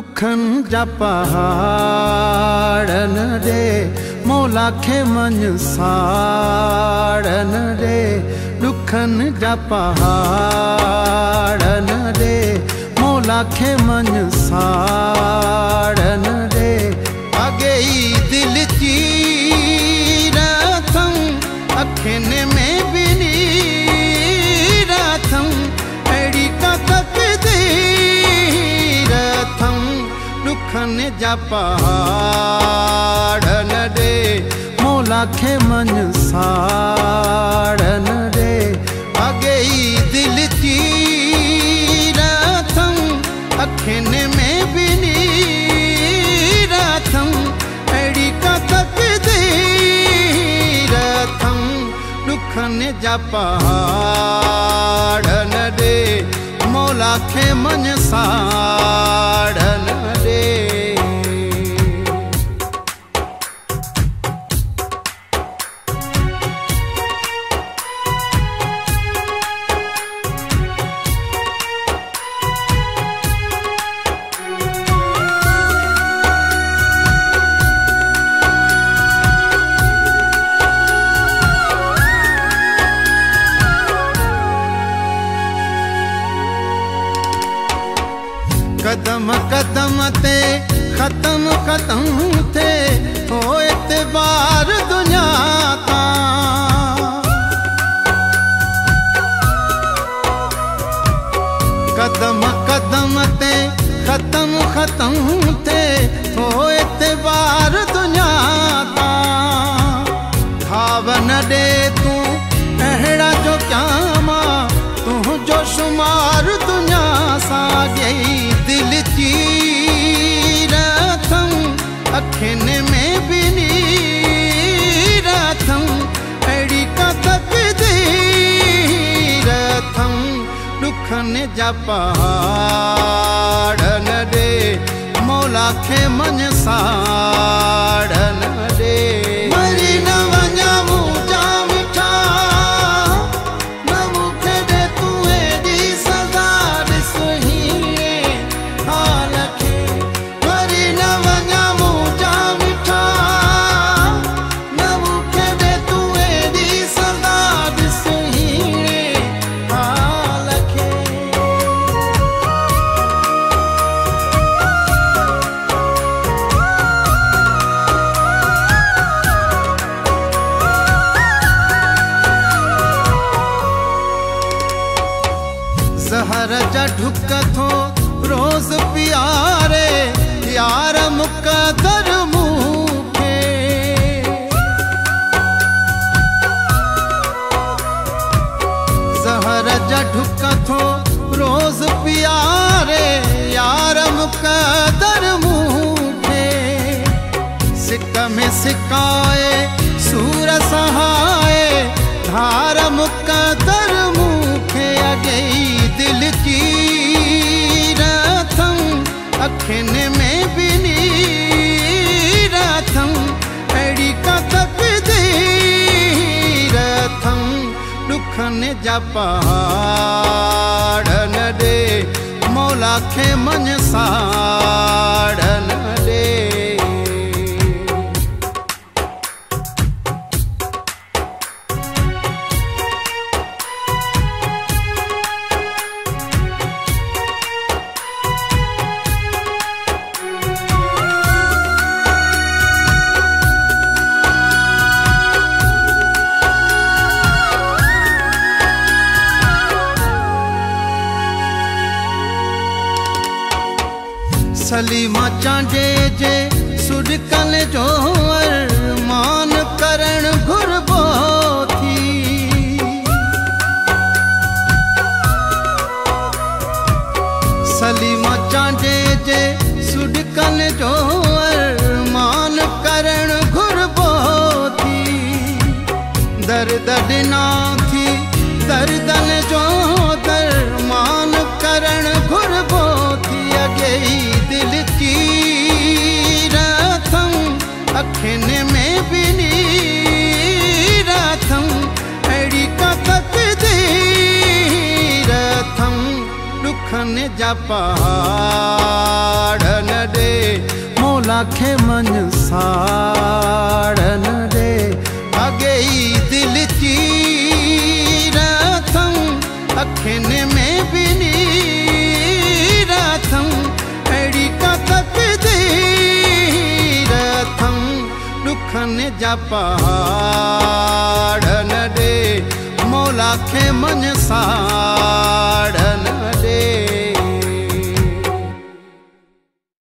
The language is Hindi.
दुखन जा पहाड़न रे मौला खे मन साड़न रे दुखन जा पहाड़न रे मौला खे मन साड़न रे आगे ही दिल चीरथम अखिन में भी नीरथम अड़ी का तकदीरथम दुखन जा पहाड़न रे मौला खे मन साड़न रे आगे ही दिल चीरथम अखिन में भी नीरथम अड़ी का तकदीरथम दुखन जा पहाड़न रे मौला खे मन साड़न रे। कदम कदम ते खत्म खत्म थे हो एतबार दुनिया का कदम कदम ते खत्म खत्म थे हो एतबार दुनिया का खावन दे तू अहड़ा जो क्या मां तू जो शुमार दुनिया सा गई दिल चीरथम अखिन में भी नीरथम अड़ी का तकदीरथम दुखन जा पहाड़न रे मौला खे मन साड़न रे मरी न वञा मुंहिंजा मिठा न मूंखे दे तू एॾी सदा ॾिस हीअं हाल खे मरी न वञा मुंहिंजा मिठा न मूंखे दे तू एॾी सदा ॾिस हीअं हाल खे। ज़हर जा ढुक थो रोज़ प्यारे यार मुक़दर मूंखे ज़हर जा ढुक थो रोज़ प्यारे यार मुक़दर मूंखे सिक में सिकाए सूर सहाए धार मुक़दर मूंखे अॻे दिल चीरथम अखिन में भी नीरथम अड़ी का तकदीरथम दुखन जा पहाड़न रे मौला खे मन साड़न रे। सलीमा चांडे जे सुडकल जो अरमान करण घुरबो थी सलीमा चांडे जे सुडकल जो अरमान करण घुरबो थी दर्द ॾिना थी दर्दन जो दरमान करण घुरबो थी अॻे दिल चीरथम अखिन में भी नीरथम अड़ी का तकदीरथम दुखन जा पहाड़ ॾे मौला खे मन साड़न ॾे अॻे ई दिल चीर अथम अखियुनि में बि नीर अथम अहिड़ी का तक़दीर अथम ॾुखनि जा पहाड़ न ॾे मौला खे मन साड़न